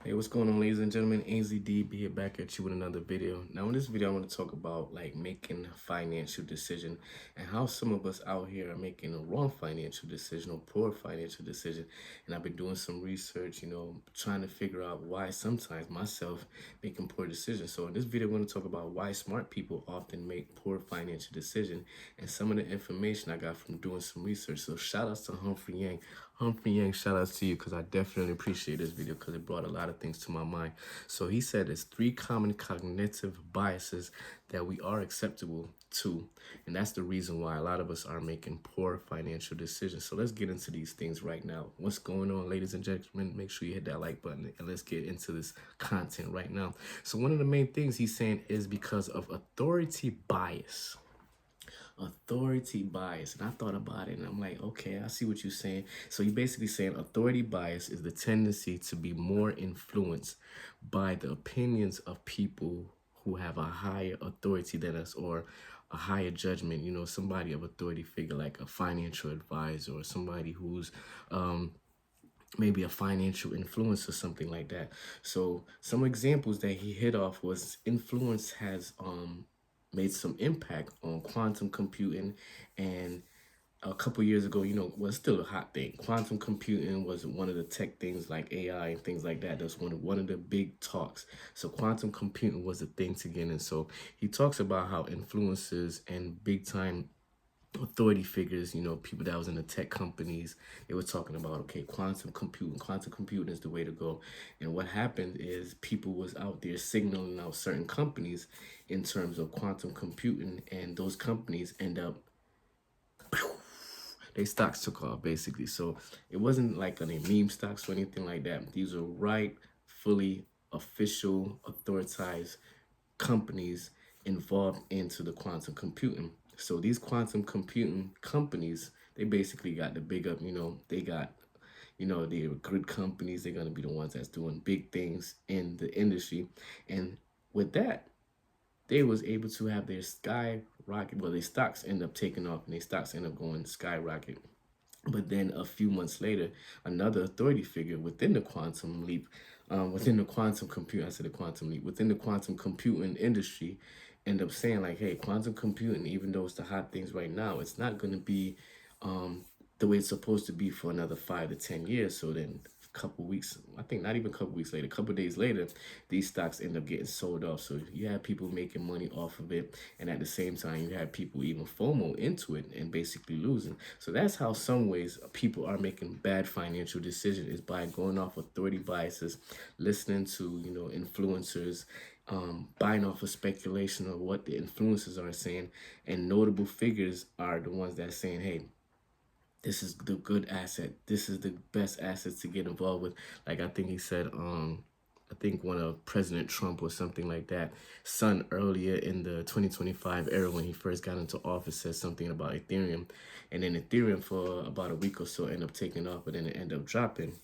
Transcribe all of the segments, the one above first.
Hey, what's going on, ladies and gentlemen? AZD be here back at you with another video. Now, in this video, I want to talk about like making a financial decision and how some of us out here are making a wrong financial decision or poor financial decision. And I've been doing some research, trying to figure out why sometimes myself making poor decisions. So in this video, I'm going to talk about why smart people often make poor financial decisions and some of the information I got from doing some research. So shout outs to Humphrey Yang. Humphrey Yang, shout outs to you because I definitely appreciate this video because it brought a lot of things to my mind. So he said there's 3 common cognitive biases that we are acceptable to. And that's the reason why a lot of us are making poor financial decisions. So let's get into these things right now. What's going on, ladies and gentlemen? Make sure you hit that like button and let's get into this content right now. So one of the main things he's saying is because of authority bias. Authority bias. And I thought about it and I'm like, okay, I see what you're saying. So you're basically saying authority bias is the tendency to be more influenced by the opinions of people who have a higher authority than us or a higher judgment, somebody of authority figure like a financial advisor or somebody who's maybe a financial influence or something like that. So some examples that he hit off was influence has made some impact on quantum computing. And a couple years ago, was still a hot thing. Quantum computing was one of the tech things like AI and things like that. That's one of the big talks. So quantum computing was a thing to get in. So he talks about how influencers and big time authority figures, people that was in the tech companies, they were talking about, okay, quantum computing is the way to go. And what happened is people was out there signaling out certain companies in terms of quantum computing, and those companies end up, they stocks took off basically. So it wasn't like any meme stocks or anything like that. These are fully official, authorized companies involved into the quantum computing. So these quantum computing companies, they basically got the big up, they got, they're good companies. They're going to be the ones that's doing big things in the industry. And with that, they was able to have their skyrocket, well, their stocks end up taking off and their stocks end up going skyrocket. But then a few months later, another authority figure within the quantum leap, within the quantum computing, I said the quantum leap, within the quantum computing industry, end up saying like, hey, quantum computing, even though it's the hot things right now, it's not going to be the way it's supposed to be for another 5 to 10 years. So then a couple weeks, I think not even a couple weeks later, a couple days later, these stocks end up getting sold off. So you have people making money off of it. And at the same time, you have people even FOMO into it and basically losing. So that's how some ways people are making bad financial decisions is by going off authority biases, listening to, influencers, buying off of speculation of what the influencers are saying. And notable figures are the ones that are saying, hey, this is the good asset. This is the best assets to get involved with. Like I think he said, I think one of President Trump or something like that, son earlier in the 2025 era when he first got into office said something about Ethereum. And then Ethereum for about a week or so ended up taking off, but then it ended up dropping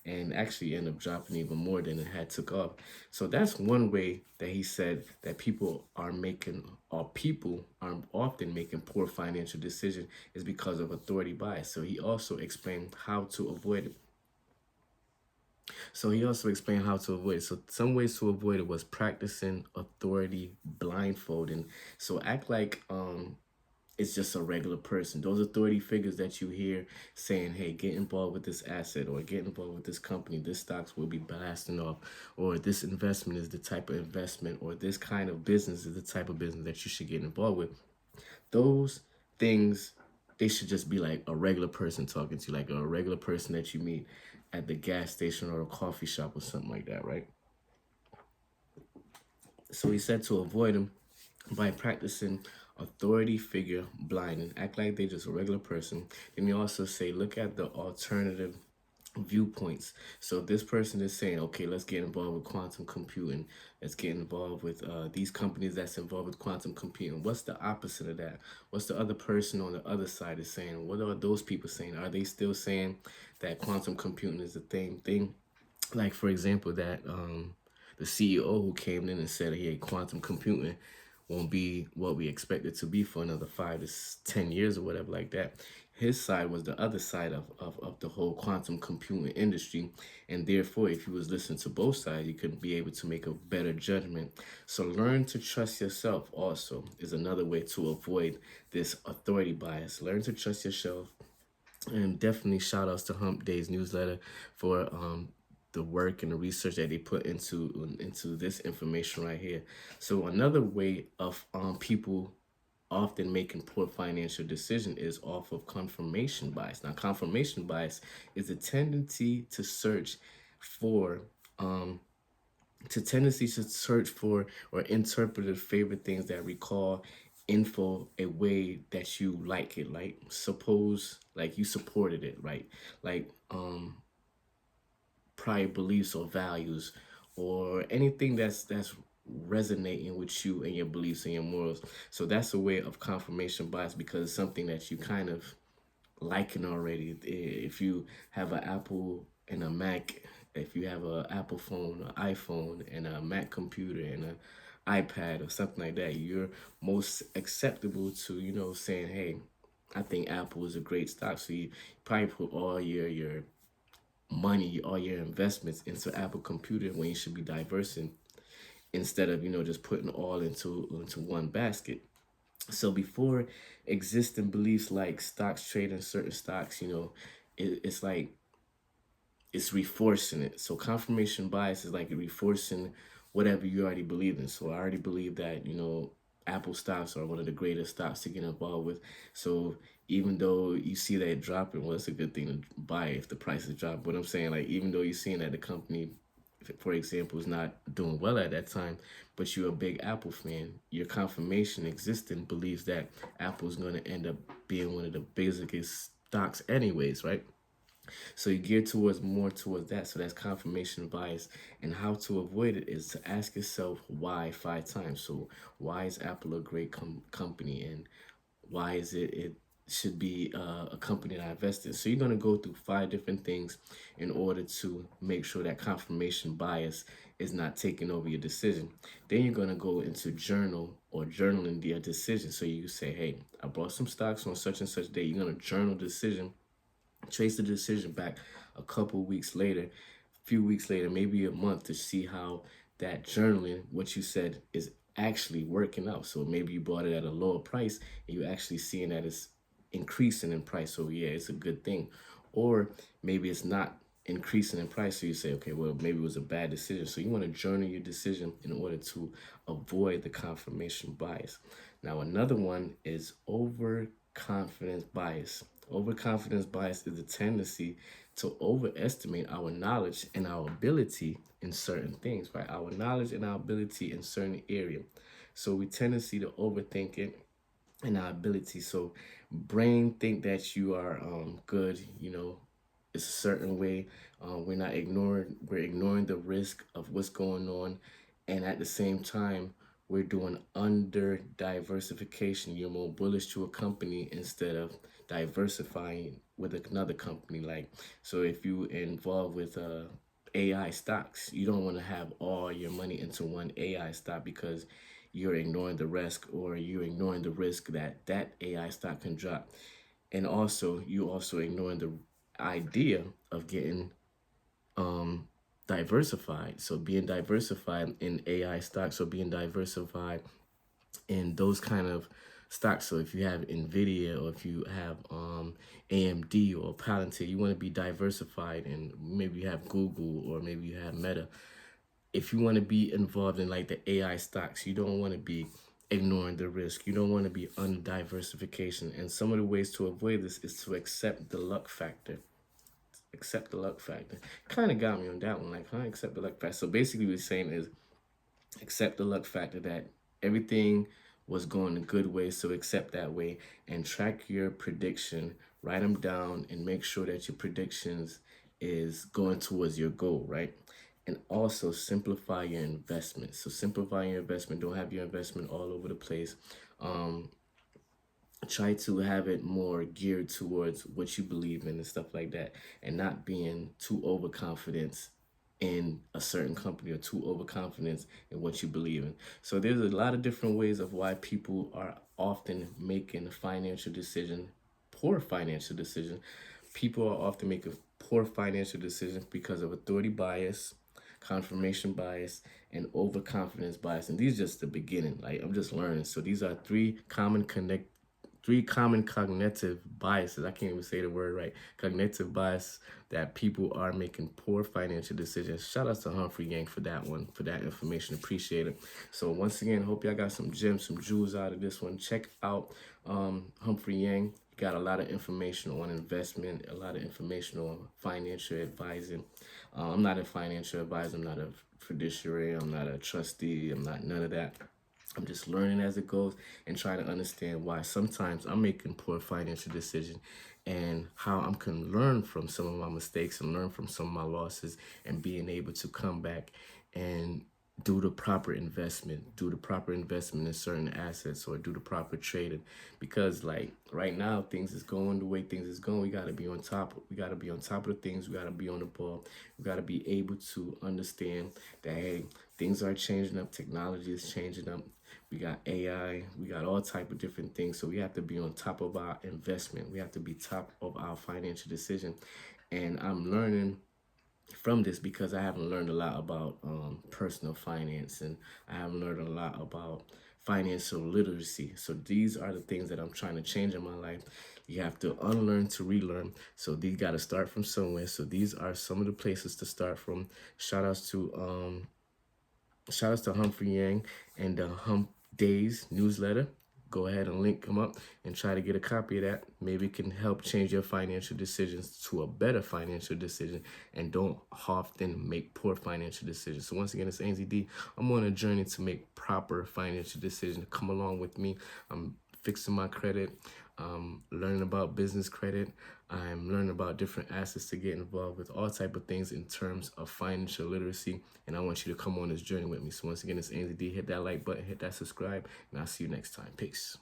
and actually end up dropping even more than it had took off. So that's one way that he said that people are making, or people are often making poor financial decisions is because of authority bias. So he also explained how to avoid it. So some ways to avoid it was practicing authority blindfolding. So act like it's just a regular person. Those authority figures that you hear saying, hey, get involved with this asset or get involved with this company, this stocks will be blasting off, or this investment is the type of investment, or this kind of business is the type of business that you should get involved with. Those things, they should just be like a regular person talking to you, like a regular person that you meet at the gas station or a coffee shop or something like that, right? So he said to avoid them by practicing authority figure blinding, act like they're just a regular person. Then you also say, look at the alternative viewpoints. So this person is saying, okay, let's get involved with quantum computing. Let's get involved with these companies that's involved with quantum computing. What's the opposite of that? What's the other person on the other side is saying? What are those people saying? Are they still saying that quantum computing is the same thing? Like, for example, that the CEO who came in and said, hey, quantum computing won't be what we expect it to be for another 5 to 10 years or whatever like that. His side was the other side of the whole quantum computing industry. And therefore, if you was listening to both sides, you could be able to make a better judgment. So learn to trust yourself also is another way to avoid this authority bias. Learn to trust yourself. And definitely shout outs to Hump Day's newsletter for the work and the research that they put into this information right here. So another way of people often making poor financial decision is off of confirmation bias. Now, confirmation bias is a tendency to search for or interpret the favorite things that recall info a way that you like it. Like suppose like you supported it, right? Like prior beliefs or values or anything that's resonating with you and your beliefs and your morals. So that's a way of confirmation bias because it's something that you kind of liking already. If you have an Apple and a Mac, if you have an Apple phone, an iPhone, and a Mac computer and an iPad or something like that, you're most acceptable to, saying, hey, I think Apple is a great stock. So you probably put all your money, all your investments into Apple computer when you should be diversing instead of, just putting all into one basket. So before existing beliefs like stocks trading certain stocks, it's like it's reinforcing it. So confirmation bias is like reinforcing whatever you already believe in. So I already believe that, Apple stocks are one of the greatest stocks to get involved with. So even though you see that dropping, well, it's a good thing to buy if the prices drop. But I'm saying, like, even though you're seeing that the company, for example, is not doing well at that time, but you're a big Apple fan, your confirmation existing believes that Apple is going to end up being one of the biggest stocks anyways, right? So you gear more towards that. So that's confirmation bias. And how to avoid it is to ask yourself why 5 times. So why is Apple a great company, and why is it should be a company that I invest in? So you're gonna go through 5 different things in order to make sure that confirmation bias is not taking over your decision. Then you're gonna go into journaling the decision. So you say, hey, I bought some stocks on such and such day. You're gonna journal the decision, trace the decision back a couple weeks later, few weeks later, maybe a month, to see how that journaling, what you said, is actually working out. So maybe you bought it at a lower price and you're actually seeing that it's increasing in price. So yeah, it's a good thing. Or maybe it's not increasing in price. So you say, okay, well, maybe it was a bad decision. So you want to journal your decision in order to avoid the confirmation bias. Now, another one is overconfidence bias. Overconfidence bias is a tendency to overestimate our knowledge and our ability in certain things, right? Our knowledge and our ability in certain area. So we tendency to overthink it and our ability. So brain think that you are good, it's a certain way. We're ignoring the risk of what's going on. And at the same time, we're doing under diversification. You're more bullish to a company instead of diversifying with another company. Like, so if you involved with AI stocks, you don't want to have all your money into one AI stock because you're ignoring the risk, or you're ignoring the risk that that AI stock can drop. And also, you also ignoring the idea of getting diversified. So being diversified in AI stocks, or being diversified in those kind of stocks. So if you have Nvidia, or if you have AMD or Palantir, you want to be diversified, and maybe you have Google, or maybe you have Meta. If you want to be involved in like the AI stocks, you don't want to be ignoring the risk. You don't want to be on diversification. And some of the ways to avoid this is to accept the luck factor. Accept the luck factor. Kind of got me on that one. Like, accept the luck factor. So basically what we're saying is accept the luck factor, that everything was going a good way. So accept that way and track your prediction. Write them down and make sure that your predictions is going towards your goal, right? And also simplify your investment. So simplify your investment. Don't have your investment all over the place. Try to have it more geared towards what you believe in and stuff like that, and not being too overconfident in a certain company or too overconfident in what you believe in. So there's a lot of different ways of why people are often making financial decision, poor financial decision. People are often making poor financial decisions because of authority bias, confirmation bias, and overconfidence bias. And these are just the beginning. Like, I'm just learning. So these are three common cognitive biases. I can't even say the word right. Cognitive bias that people are making poor financial decisions. Shout out to Humphrey Yang for that one, for that information. Appreciate it. So once again, hope y'all got some gems, some jewels out of this one. Check out Humphrey Yang. Got a lot of information on investment, a lot of information on financial advising. I'm not a financial advisor. I'm not a fiduciary. I'm not a trustee. I'm not none of that. I'm just learning as it goes and trying to understand why sometimes I'm making poor financial decisions and how I can learn from some of my mistakes and learn from some of my losses and being able to come back and do the proper investment in certain assets or do the proper trading. Because like right now things is going the way things is going. We gotta be on top. We gotta be on top of the things. We gotta be on the ball. We gotta be able to understand that hey, things are changing up, technology is changing up. We got AI, we got all type of different things. So we have to be on top of our investment. We have to be top of our financial decision. And I'm learning from this because I haven't learned a lot about personal finance, and I haven't learned a lot about financial literacy. So these are the things that I'm trying to change in my life. You have to unlearn to relearn. So these got to start from somewhere. So these are some of the places to start from. Shout outs to Humphrey Yang and the Hump Days newsletter. Go ahead and link them up and try to get a copy of that. Maybe it can help change your financial decisions to a better financial decision and don't often make poor financial decisions. So once again, it's ANZD. I'm on a journey to make proper financial decisions. Come along with me. I'm fixing my credit, learning about business credit. I'm learning about different assets to get involved with, all type of things in terms of financial literacy. And I want you to come on this journey with me. So once again, it's ANZD. Hit that like button, hit that subscribe, and I'll see you next time. Peace.